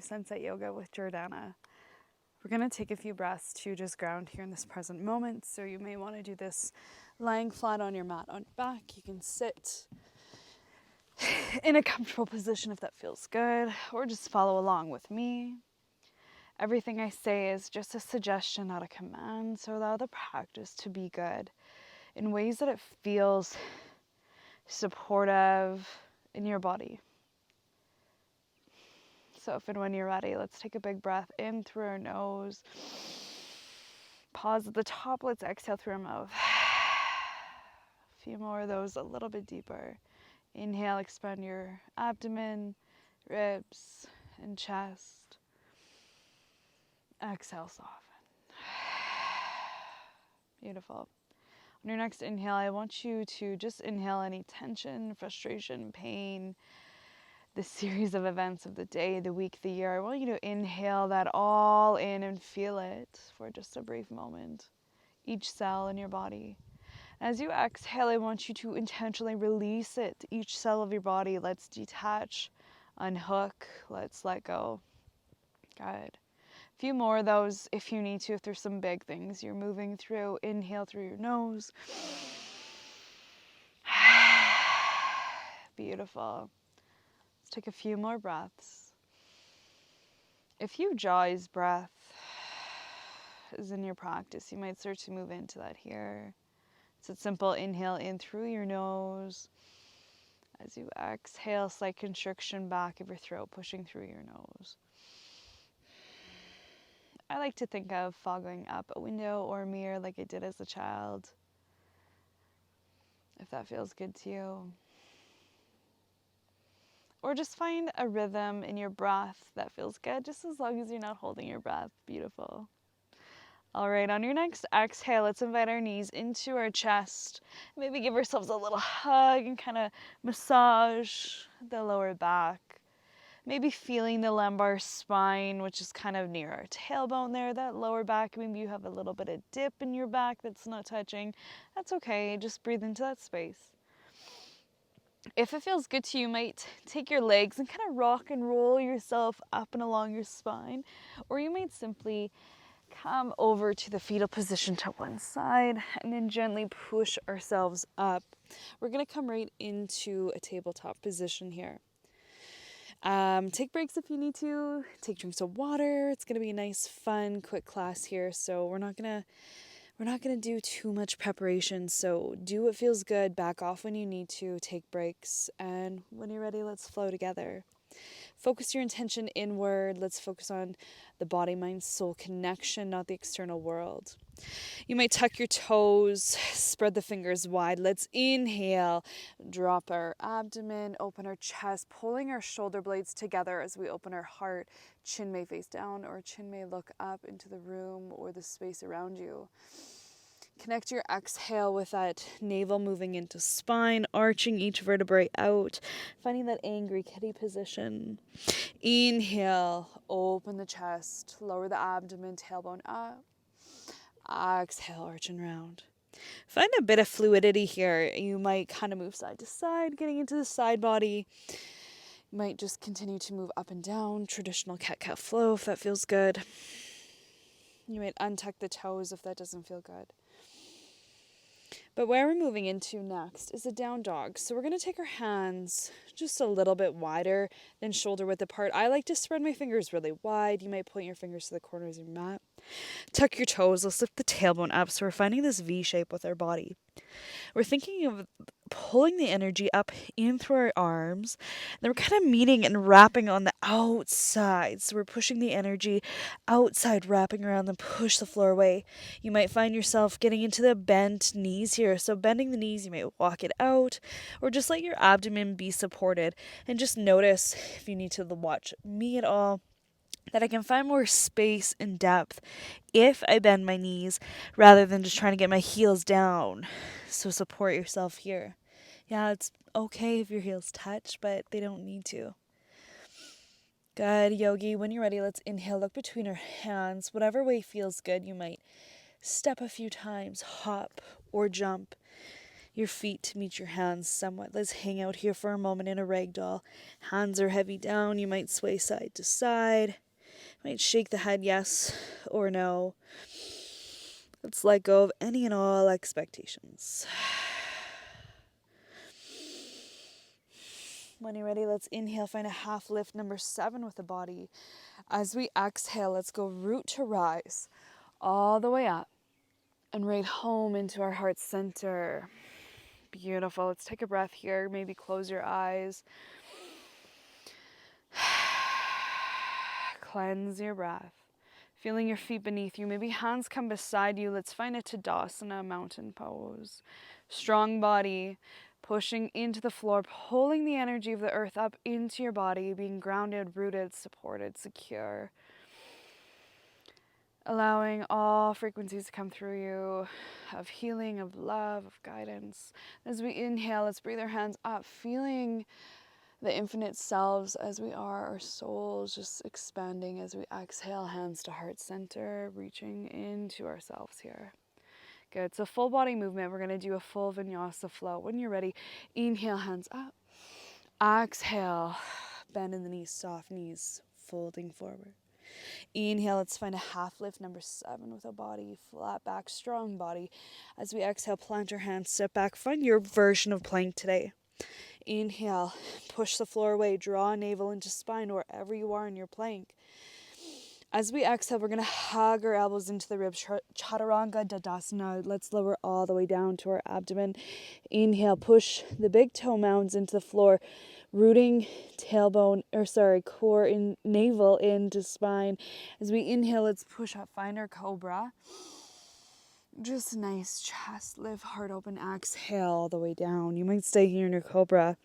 Sunset Yoga with Jordana. We're going to take a few breaths to just ground here in this present moment. So you may want to do this lying flat on your mat on your back. You can sit in a comfortable position if that feels good, or just follow along with me. Everything I say is just a suggestion, not a command, so allow the practice to be good in ways that it feels supportive in your body. So if and when you're ready, let's take a big breath in through our nose. Pause at the top, let's exhale through our mouth. A few more of those, a little bit deeper. Inhale, expand your abdomen, ribs, and chest. Exhale, soften. Beautiful. On your next inhale, I want you to just inhale any tension, frustration, pain, the series of events of the day, the week, the year. I want you to inhale that all in and feel it for just a brief moment. Each cell in your body. As you exhale, I want you to intentionally release it. Each cell of your body, let's detach, unhook, let's let go. Good. A few more of those if you need to, if there's some big things you're moving through. Inhale through your nose. Beautiful. Let's take a few more breaths. If you jaws breath is in your practice, you might start to move into that here. It's a simple inhale in through your nose. As you exhale, slight constriction back of your throat, pushing through your nose. I like to think of fogging up a window or a mirror like I did as a child, if that feels good to you. Or just find a rhythm in your breath that feels good, just as long as you're not holding your breath. Beautiful. All right, on your next exhale, let's invite our knees into our chest. Maybe give ourselves a little hug and kind of massage the lower back. Maybe feeling the lumbar spine, which is kind of near our tailbone there, that lower back. Maybe you have a little bit of dip in your back that's not touching. That's okay, just breathe into that space. If it feels good to you, you might take your legs and kind of rock and roll yourself up and along your spine, or you might simply come over to the fetal position to one side and then gently push ourselves up. We're going to come right into a tabletop position here. Take breaks if you need to. Take drinks of water. It's going to be a nice, fun, quick class here. So we're not gonna do too much preparation. So do what feels good. Back off when you need to. Take breaks, and when you're ready, let's flow together. Focus your intention inward. Let's focus on the body, mind, soul connection, not the external world. You might tuck your toes, spread the fingers wide. Let's inhale, drop our abdomen, open our chest, pulling our shoulder blades together as we open our heart. Chin may face down or chin may look up into the room or the space around you. Connect your exhale with that navel moving into spine, arching each vertebrae out, finding that angry kitty position. Inhale, open the chest, lower the abdomen, tailbone up. Exhale, arch and round. Find a bit of fluidity here. You might kind of move side to side, getting into the side body. You might just continue to move up and down, traditional cat-cow flow if that feels good. You might untuck the toes if that doesn't feel good. But where we're moving into next is a down dog. So we're going to take our hands just a little bit wider than shoulder width apart. I like to spread my fingers really wide. You might point your fingers to the corners of your mat. Tuck your toes. Let's lift the tailbone up. So we're finding this V shape with our body. We're thinking of pulling the energy up in through our arms. Then we're kind of meeting and wrapping on the outside. So we're pushing the energy outside, wrapping around, then push the floor away. You might find yourself getting into the bent knees here. So bending the knees, you might walk it out, or just let your abdomen be supported. And just notice, if you need to watch me at all, that I can find more space and depth if I bend my knees rather than just trying to get my heels down. So support yourself here. Yeah, it's okay if your heels touch, but they don't need to. Good, yogi. When you're ready, let's inhale, look between our hands. Whatever way feels good, you might step a few times, hop or jump. your feet to meet your hands somewhat. Let's hang out here for a moment in a ragdoll. Hands are heavy down. You might sway side to side. You might shake the head yes or no. Let's let go of any and all expectations. When you're ready, let's inhale, find a half lift, number 7 with the body. As we exhale, let's go root to rise all the way up and right home into our heart center. Beautiful. Let's take a breath here. Maybe close your eyes. Cleanse your breath. Feeling your feet beneath you. Maybe hands come beside you. Let's find a Tadasana, mountain pose. Strong body. Pushing into the floor, pulling the energy of the earth up into your body, being grounded, rooted, supported, secure. Allowing all frequencies to come through you of healing, of love, of guidance. As we inhale, let's breathe our hands up, feeling the infinite selves as we are, our souls just expanding as we exhale, hands to heart center, reaching into ourselves here. Good. So full body movement. We're going to do a full vinyasa flow. When you're ready, inhale, hands up. Exhale, bend in the knees, soft knees, folding forward. Inhale, let's find a half lift, number 7 with a body, flat back, strong body. As we exhale, plant our hands, step back, find your version of plank today. Inhale, push the floor away, draw navel into spine wherever you are in your plank. As we exhale, we're going to hug our elbows into the ribs, Chaturanga Dandasana. Let's lower all the way down to our abdomen. Inhale, push the big toe mounds into the floor, rooting core in navel into spine. As we inhale, let's push up, find our cobra. Just nice chest lift, heart open, exhale all the way down. You might stay here in your cobra.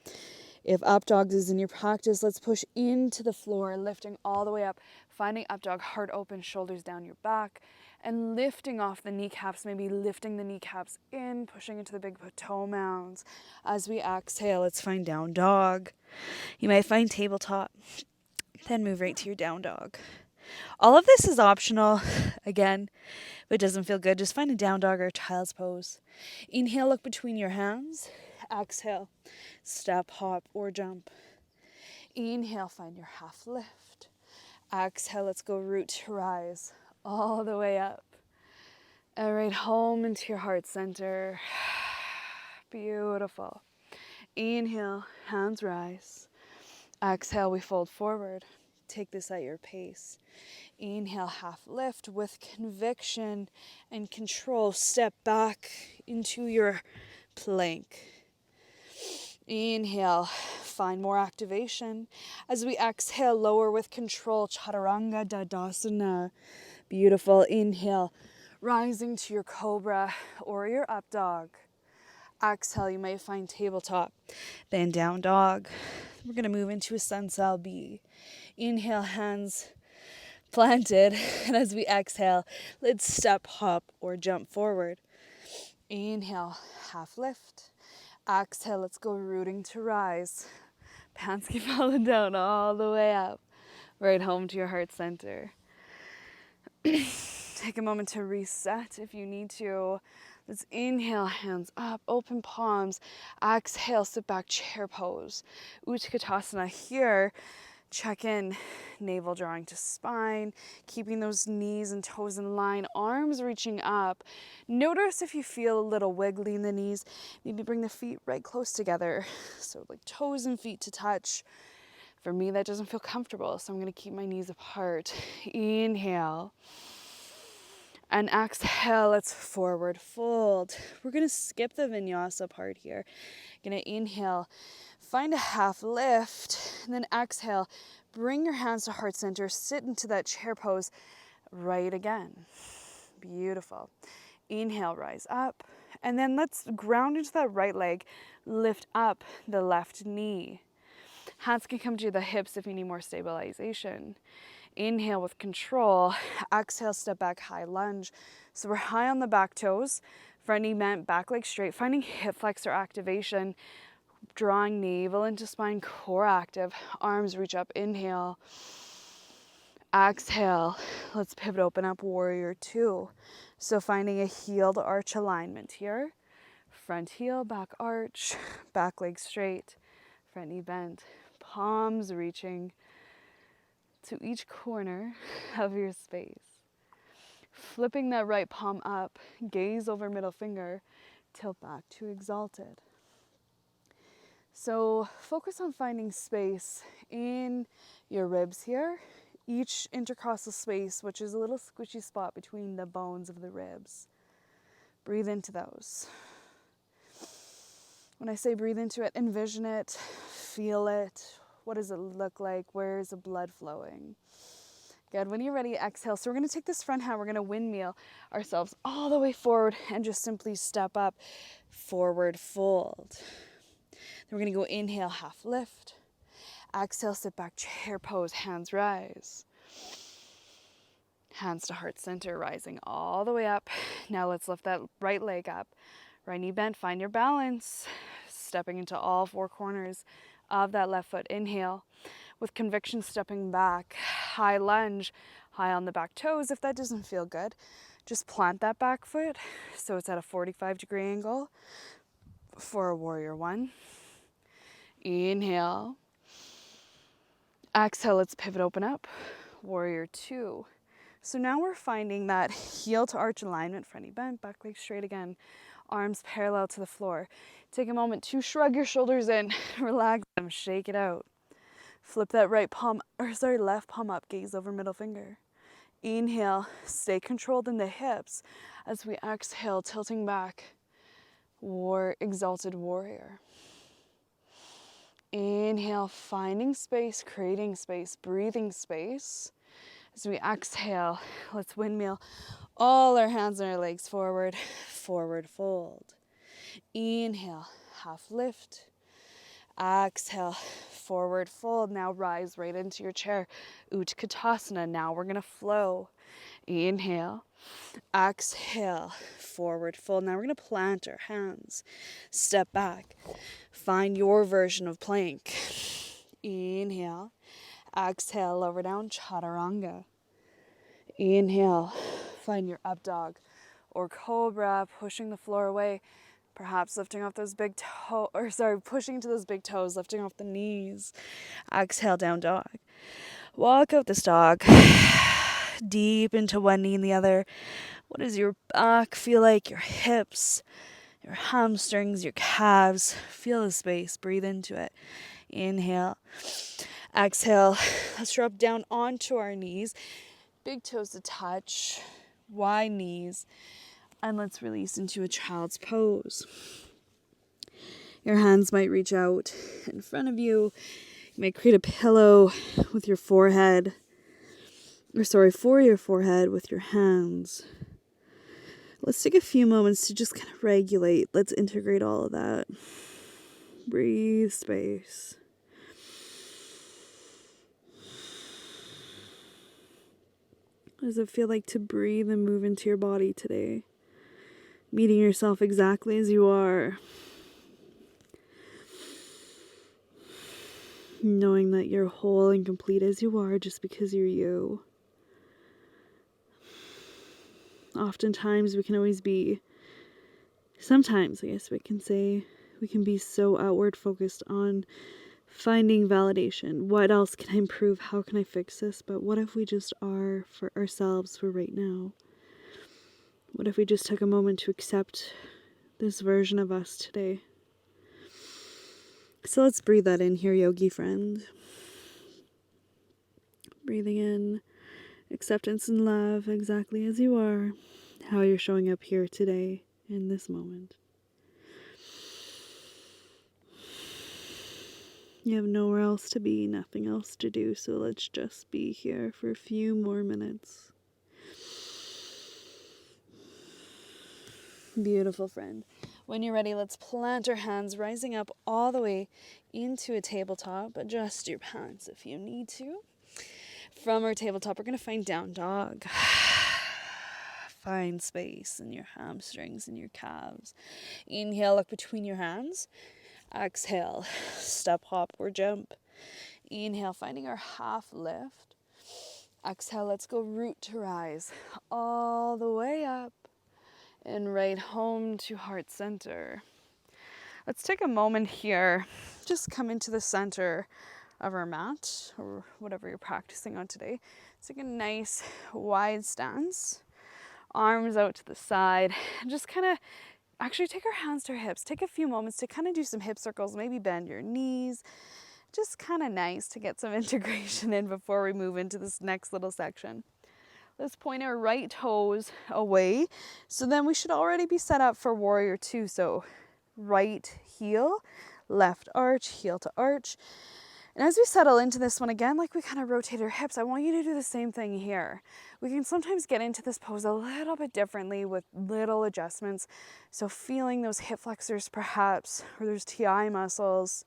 If up dog is in your practice, let's push into the floor, lifting all the way up, finding up dog, heart open, shoulders down your back, and lifting off the kneecaps, maybe lifting the kneecaps in, pushing into the big toe mounds. As we exhale, let's find down dog. You might find tabletop, then move right to your down dog. All of this is optional. Again, if it doesn't feel good, just find a down dog or a child's pose. Inhale, look between your hands. Exhale, step, hop, or jump. Inhale, find your half lift. Exhale, let's go root to rise all the way up. And right home into your heart center. Beautiful. Inhale, hands rise. Exhale, we fold forward. Take this at your pace. Inhale, half lift with conviction and control. Step back into your plank. Inhale, find more activation. As we exhale, lower with control, Chaturanga Dandasana. Beautiful. Inhale, rising to your cobra or your up dog. Exhale, you might find tabletop, then down dog. We're going to move into a sun cell B. Inhale, hands planted. And as we exhale, let's step, hop, or jump forward. Inhale, half lift. Exhale, let's go rooting to rise. Pants keep falling down all the way up, right home to your heart center. Take a moment to reset if you need to. Let's inhale, hands up, open palms. Exhale, sit back, chair pose. Utkatasana here. Check in, navel drawing to spine, keeping those knees and toes in line, arms reaching up. Notice if you feel a little wiggly in the knees, maybe bring the feet right close together. So like toes and feet to touch. For me, that doesn't feel comfortable, so I'm gonna keep my knees apart. Inhale. And exhale, let's forward fold. We're gonna skip the vinyasa part here. Gonna inhale, find a half lift, and then exhale, bring your hands to heart center, sit into that chair pose, right again. Beautiful. Inhale, rise up, and then let's ground into that right leg, lift up the left knee. Hands can come to the hips if you need more stabilization. Inhale with control. Exhale, step back, high lunge. So we're high on the back toes, front knee bent, back leg straight, finding hip flexor activation, drawing navel into spine, core active, arms reach up, inhale. Exhale, let's pivot, open up, warrior two. So finding a heeled arch alignment here. Front heel, back arch, back leg straight, front knee bent, palms reaching to each corner of your space. Flipping that right palm up, gaze over middle finger, tilt back to exalted. So focus on finding space in your ribs here, each intercostal space, which is a little squishy spot between the bones of the ribs. Breathe into those. When I say breathe into it, envision it, feel it. What does it look like? Where is the blood flowing? Good. When you're ready, exhale. So we're going to take this front hand, we're going to windmill ourselves all the way forward and just simply step up, forward fold. Then we're going to go inhale, half lift. Exhale, sit back, chair pose, hands rise. Hands to heart center, rising all the way up. Now let's lift that right leg up. Right knee bent, find your balance. Stepping into all four corners of that left foot. Inhale. With conviction, stepping back. High lunge, high on the back toes. If that doesn't feel good, just plant that back foot so it's at a 45-degree angle for a warrior one. Inhale. Exhale, let's pivot, open up. Warrior two. So now we're finding that heel to arch alignment, front knee bent, back leg straight again, arms parallel to the floor. Take a moment to shrug your shoulders in, relax them, shake it out. Flip that left palm up, gaze over middle finger. Inhale, stay controlled in the hips as we exhale, tilting back, exalted warrior. Inhale, finding space, creating space, breathing space. As we exhale, let's windmill all our hands and our legs forward, forward fold. Inhale, half lift. Exhale, forward fold. Now rise right into your chair. Utkatasana. Now we're going to flow. Inhale. Exhale, forward fold. Now we're going to plant our hands. Step back. Find your version of plank. Inhale. Exhale, lower down, chaturanga. Inhale, find your up dog or cobra, pushing the floor away. Perhaps lifting off those pushing into those big toes, lifting off the knees. Exhale, down dog. Walk out this dog. Deep into one knee and the other. What does your back feel like? Your hips, your hamstrings, your calves. Feel the space. Breathe into it. Inhale. Exhale. Let's drop down onto our knees. Big toes to touch. Wide knees. And let's release into a child's pose. Your hands might reach out in front of you. You might create a pillow with your forehead. For your forehead with your hands. Let's take a few moments to just kind of regulate. Let's integrate all of that. Breathe space. What does it feel like to breathe and move into your body today? Meeting yourself exactly as you are. Knowing that you're whole and complete as you are just because you're you. Oftentimes sometimes I guess we can say, we can be so outward focused on finding validation. What else can I improve? How can I fix this? But what if we just are for ourselves for right now? What if we just took a moment to accept this version of us today? So let's breathe that in here, yogi friend. Breathing in acceptance and love exactly as you are, how you're showing up here today in this moment. You have nowhere else to be, nothing else to do, so let's just be here for a few more minutes. Beautiful, friend. When you're ready, let's plant our hands, rising up all the way into a tabletop. Adjust your pants if you need to. From our tabletop, we're going to find down dog. Find space in your hamstrings and your calves. Inhale, look between your hands. Exhale, step, hop, or jump. Inhale, finding our half lift. Exhale, let's go root to rise all the way up and right home to heart center. Let's take a moment here. Just come into the center of our mat or whatever you're practicing on today. Take a nice wide stance, arms out to the side, and just kind of actually take our hands to our hips. Take a few moments to kind of do some hip circles, maybe bend your knees. Just kind of nice to get some integration in before we move into this next little section. Let's point our right toes away. So then we should already be set up for warrior two. So right heel, left arch, heel to arch. And as we settle into this one again, like we kind of rotate our hips, I want you to do the same thing here. We can sometimes get into this pose a little bit differently with little adjustments. So feeling those hip flexors perhaps, or those TI muscles.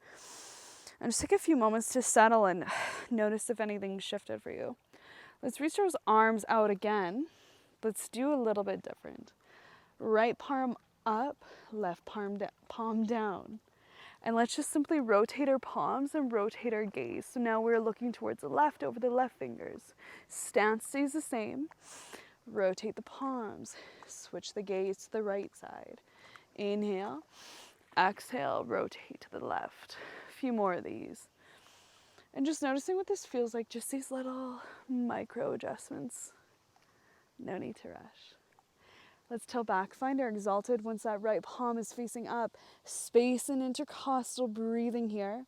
And just take a few moments to settle and notice if anything shifted for you. Let's reach those arms out again. Let's do a little bit different. Right palm up, left palm down. And let's just simply rotate our palms and rotate our gaze. So now we're looking towards the left over the left fingers. Stance stays the same. Rotate the palms. Switch the gaze to the right side. Inhale. Exhale, rotate to the left. A few more of these. And just noticing what this feels like, just these little micro adjustments. No need to rush. Let's tilt back, find our exalted once that right palm is facing up. Space and intercostal breathing here.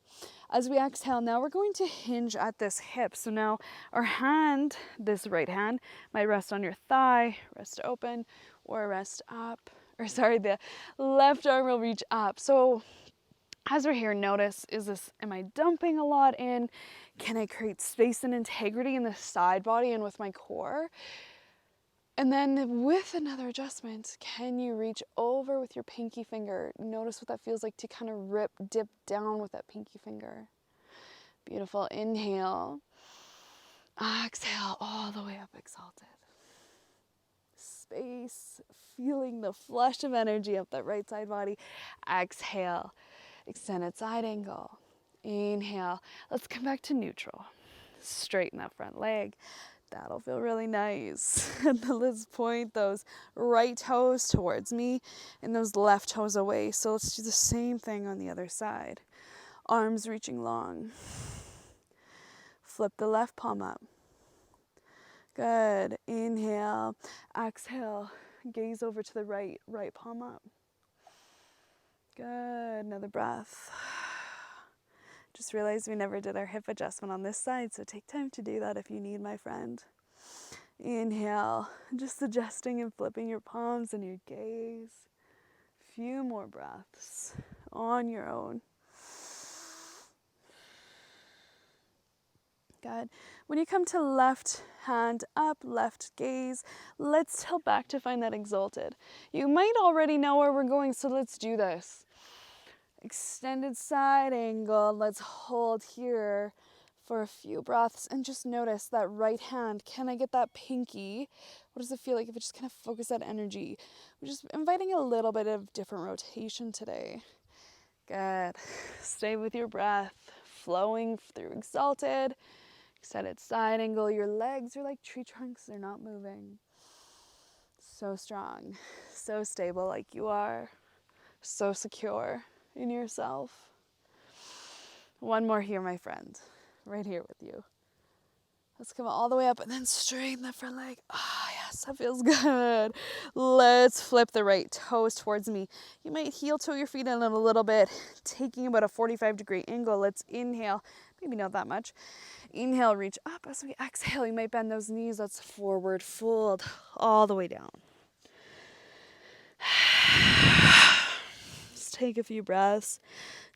As we exhale, now we're going to hinge at this hip. So now our hand, this right hand, might rest on your thigh, rest open, or rest up. Or sorry, the left arm will reach up. So as we're here, notice, am I dumping a lot in? Can I create space and integrity in the side body and with my core? And then with another adjustment, can you reach over with your pinky finger? Notice what that feels like to kind of dip down with that pinky finger. Beautiful. Inhale. Exhale all the way up, exalted. Space, feeling the flush of energy up that right side body. Exhale. Extended side angle. Inhale. Let's come back to neutral. Straighten that front leg. That'll feel really nice. And then let's point those right toes towards me and those left toes away. So let's do the same thing on the other side. Arms reaching long. Flip the left palm up. Good. Inhale. Exhale. Gaze over to the right palm up. Good. Another breath. Just realized we never did our hip adjustment on this side, so take time to do that if you need, my friend. Inhale, just adjusting and flipping your palms and your gaze. Few more breaths on your own. Good. When you come to left hand up, left gaze, let's tilt back to find that exalted. You might already know where we're going, so let's do this. Extended side angle. Let's hold here for a few breaths and just notice that right hand. Can I get that pinky? What does it feel like if I just kind of focus that energy? We're just inviting a little bit of different rotation today. Good. Stay with your breath, flowing through exalted. Extended side angle. Your legs are like tree trunks. They're not moving. So strong, so stable like you are, so secure in yourself. One more here, my friend, right here with you. Let's come all the way up and then straighten the front leg. Ah, yes, that feels good. Let's flip the right toes towards me. You might heel toe your feet in a little bit, taking about a 45-degree angle. Let's inhale, maybe not that much. Inhale, reach up. As we exhale, you might bend those knees. Let's forward fold all the way down. Just take a few breaths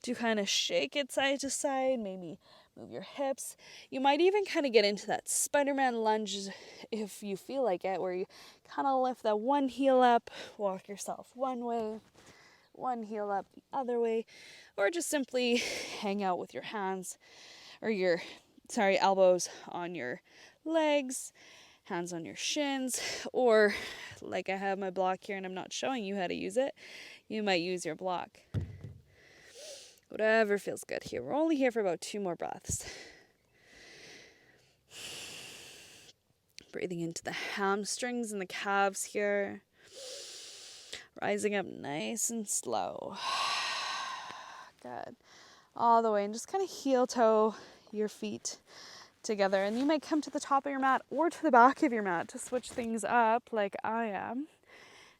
to kind of shake it side to side, maybe move your hips. You might even kind of get into that Spider-Man lunge if you feel like it, where you kind of lift that one heel up, walk yourself one way, one heel up the other way, or just simply hang out with your hands or your elbows on your legs, hands on your shins, or like I have my block here and I'm not showing you how to use it, you might use your block. Whatever feels good here. We're only here for about 2 more breaths. Breathing into the hamstrings and the calves here. Rising up nice and slow. Good. All the way, and just kind of heel toe your feet together. And you might come to the top of your mat or to the back of your mat to switch things up like I am.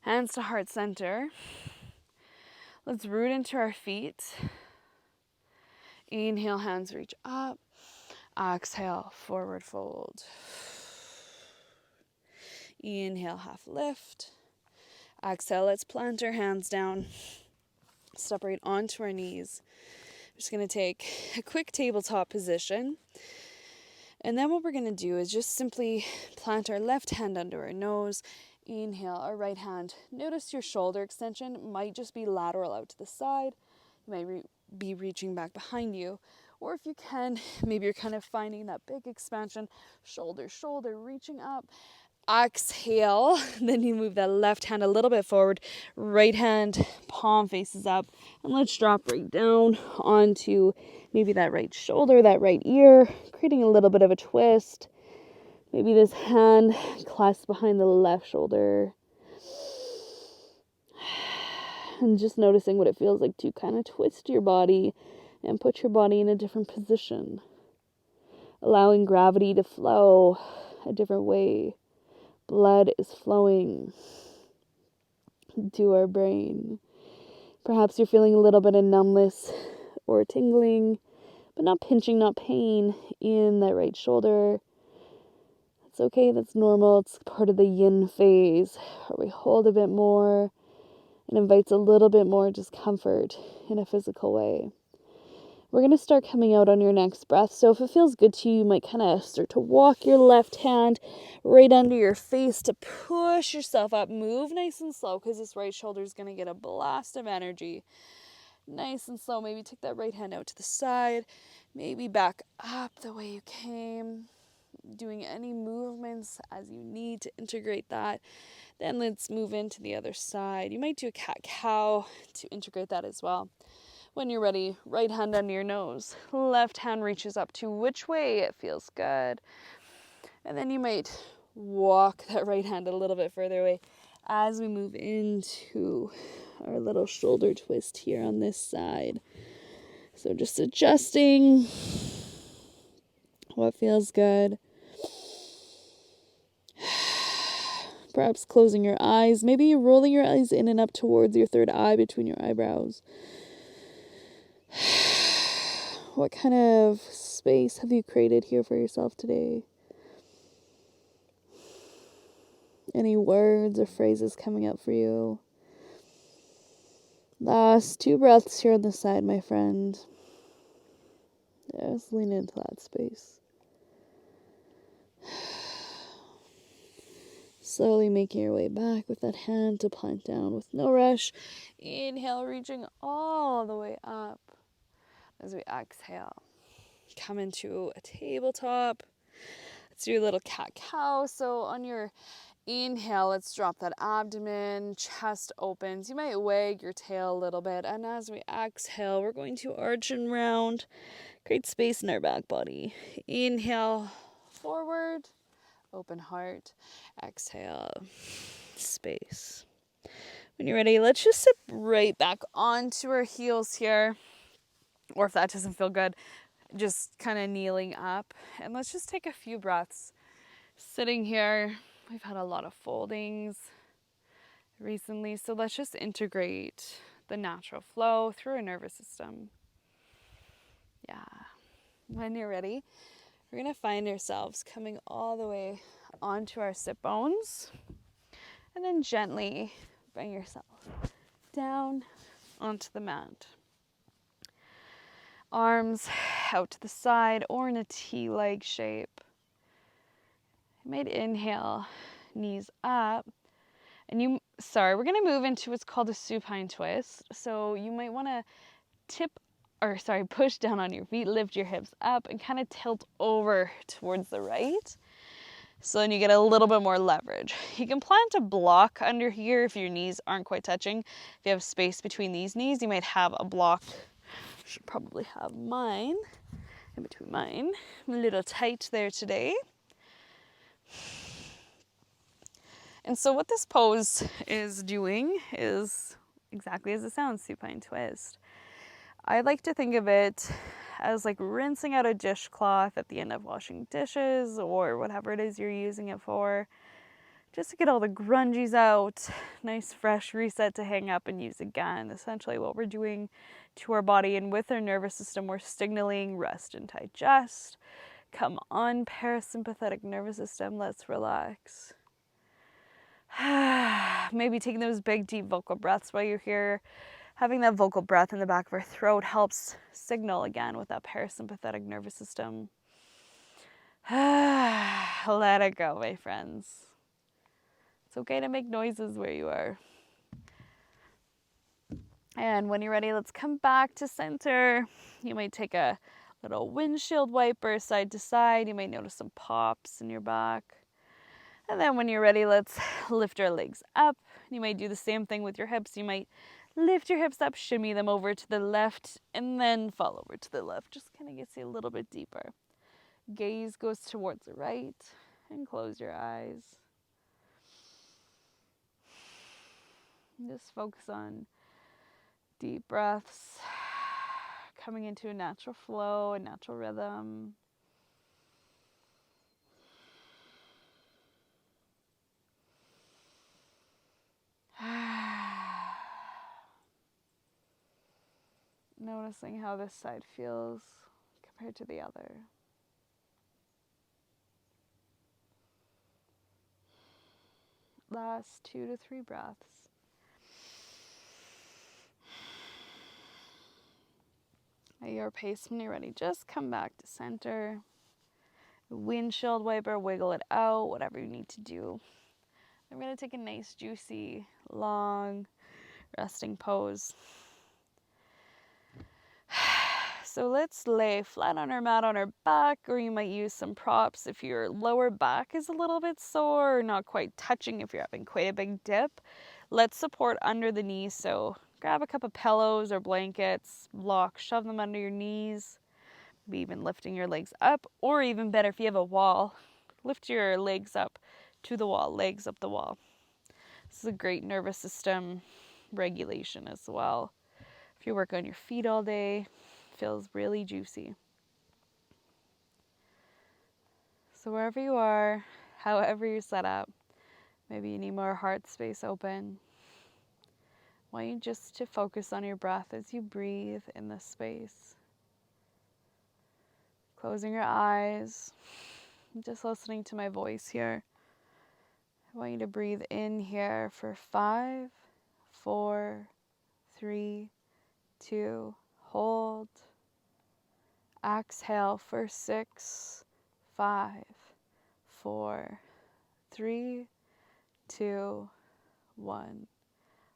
Hands to heart center. Let's root into our feet. Inhale, hands reach up. Exhale, forward fold. Inhale, half lift. Exhale, let's plant our hands down. Step right onto our knees. We're just going to take a quick tabletop position. And then what we're going to do is just simply plant our left hand under our nose. Inhale, our right hand. Notice your shoulder extension might just be lateral out to the side. You might be reaching back behind you. Or if you can, maybe you're kind of finding that big expansion, shoulder, shoulder, reaching up. Exhale, then you move that left hand a little bit forward, right hand, palm faces up, and let's drop right down onto maybe that right shoulder, that right ear, creating a little bit of a twist. Maybe this hand clasped behind the left shoulder. And just noticing what it feels like to kind of twist your body and put your body in a different position. Allowing gravity to flow a different way. Blood is flowing to our brain. Perhaps you're feeling a little bit of numbness or tingling, but not pinching, not pain in that right shoulder. It's okay, that's normal. It's part of the yin phase, where we hold a bit more. It invites a little bit more discomfort in a physical way. We're going to start coming out on your next breath. So if it feels good to you, you might kind of start to walk your left hand right under your face to push yourself up. Move nice and slow because this right shoulder is going to get a blast of energy. Nice and slow. Maybe take that right hand out to the side. Maybe back up the way you came. Doing any movements as you need to integrate that. Then let's move into the other side. You might do a cat-cow to integrate that as well. When you're ready, right hand under your nose. Left hand reaches up to which way it feels good. And then you might walk that right hand a little bit further away as we move into our little shoulder twist here on this side. So just adjusting what feels good. Perhaps closing your eyes. Maybe you're rolling your eyes in and up towards your third eye between your eyebrows. What kind of space have you created here for yourself today? Any words or phrases coming up for you? Last 2 breaths here on the side, my friend. Just lean into that space. Slowly making your way back with that hand to plant down with no rush. Inhale, reaching all the way up. As we exhale, come into a tabletop. Let's do a little cat-cow. So on your inhale, let's drop that abdomen, chest opens. You might wag your tail a little bit. And as we exhale, we're going to arch and round. Create space in our back body. Inhale, forward, open heart. Exhale, space. When you're ready, let's just sit right back onto our heels here. Or if that doesn't feel good, just kind of kneeling up. And let's just take a few breaths. Sitting here, we've had a lot of foldings recently, so let's just integrate the natural flow through our nervous system. Yeah. When you're ready, we're going to find ourselves coming all the way onto our sit bones. And then gently bring yourself down onto the mat. Arms out to the side or in a T-leg shape. You might inhale, knees up. And we're going to move into what's called a supine twist. So you might want to push down on your feet, lift your hips up and kind of tilt over towards the right. So then you get a little bit more leverage. You can plant a block under here if your knees aren't quite touching. If you have space between these knees, you might have a block. Should probably have mine in between mine. I'm a little tight there today. And so what this pose is doing is exactly as it sounds, supine twist. I like to think of it as like rinsing out a dishcloth at the end of washing dishes or whatever it is you're using it for, just to get all the grungies out. Nice fresh reset to hang up and use again. Essentially what we're doing to our body, and with our nervous system, we're signaling rest and digest. Come on, parasympathetic nervous system, let's relax. Maybe taking those big deep vocal breaths while you're here. Having that vocal breath in the back of our throat helps signal again with that parasympathetic nervous system. Let it go, my friends. It's okay to make noises where you are. And when you're ready, let's come back to center. You might take a little windshield wiper side to side. You might notice some pops in your back. And then when you're ready, let's lift our legs up. You might do the same thing with your hips. You might lift your hips up, shimmy them over to the left, and then fall over to the left. Just kind of gets you a little bit deeper. Gaze goes towards the right, and close your eyes. Just focus on deep breaths, coming into a natural flow, a natural rhythm. Noticing how this side feels compared to the other. Last 2 to 3 breaths. At your pace, when you're ready, just come back to center. Windshield wiper, wiggle it out, whatever you need to do. I'm going to take a nice, juicy, long resting pose. So let's lay flat on our mat on our back, or you might use some props if your lower back is a little bit sore or not quite touching if you're having quite a big dip. Let's support under the knees. So grab a couple of pillows or blankets, shove them under your knees, maybe even lifting your legs up, or even better if you have a wall, lift your legs up to the wall, legs up the wall. This is a great nervous system regulation as well. If you work on your feet all day, feels really juicy. So wherever you are, however you're set up, maybe you need more heart space open. I want you just to focus on your breath as you breathe in this space. Closing your eyes, just listening to my voice here. I want you to breathe in here for 5, 4, 3, 2, hold. Exhale for 6, 5, 4, 3, 2, 1.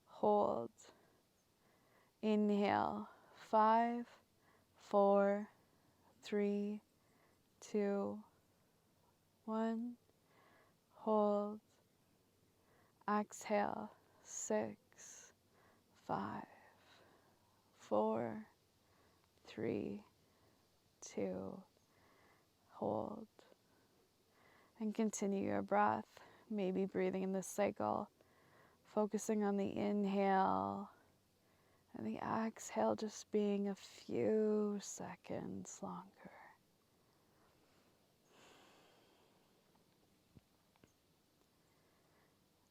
Hold. Inhale. 5, 4, 3, 2, 1. Hold. Exhale. 6, 5, 4, 3, 2. Hold. And continue your breath, maybe breathing in this cycle, focusing on the inhale and the exhale just being a few seconds longer.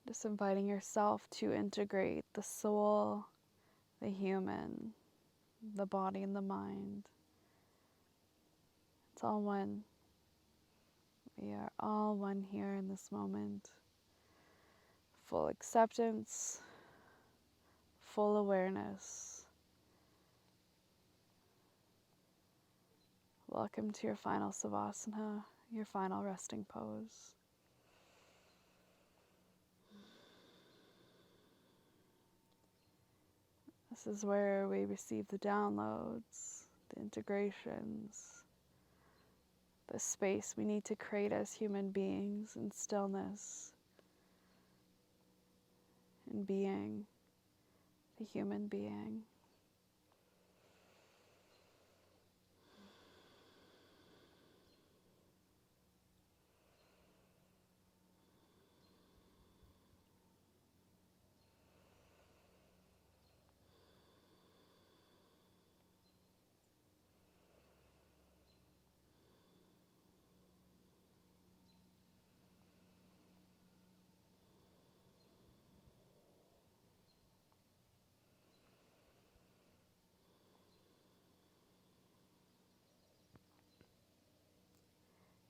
Just inviting yourself to integrate the soul, the human, the body and the mind. It's all one. We are all one here in this moment. Full acceptance, full awareness. Welcome to your final Savasana, your final resting pose. This is where we receive the downloads, the integrations, the space we need to create as human beings in stillness, in being the human being.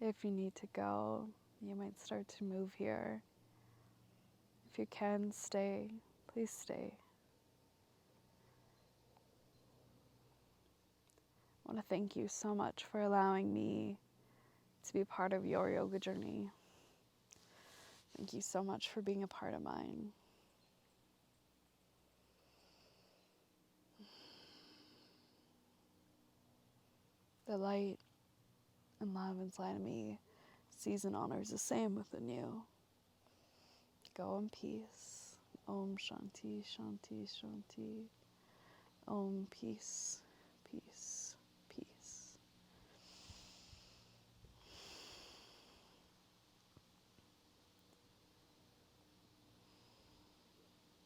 If you need to go, you might start to move here. If you can stay, please stay. I want to thank you so much for allowing me to be part of your yoga journey. Thank you so much for being a part of mine. The light and love inside of me sees and honors the same within you. Go in peace. Om Shanti, Shanti, Shanti. Om Peace, Peace.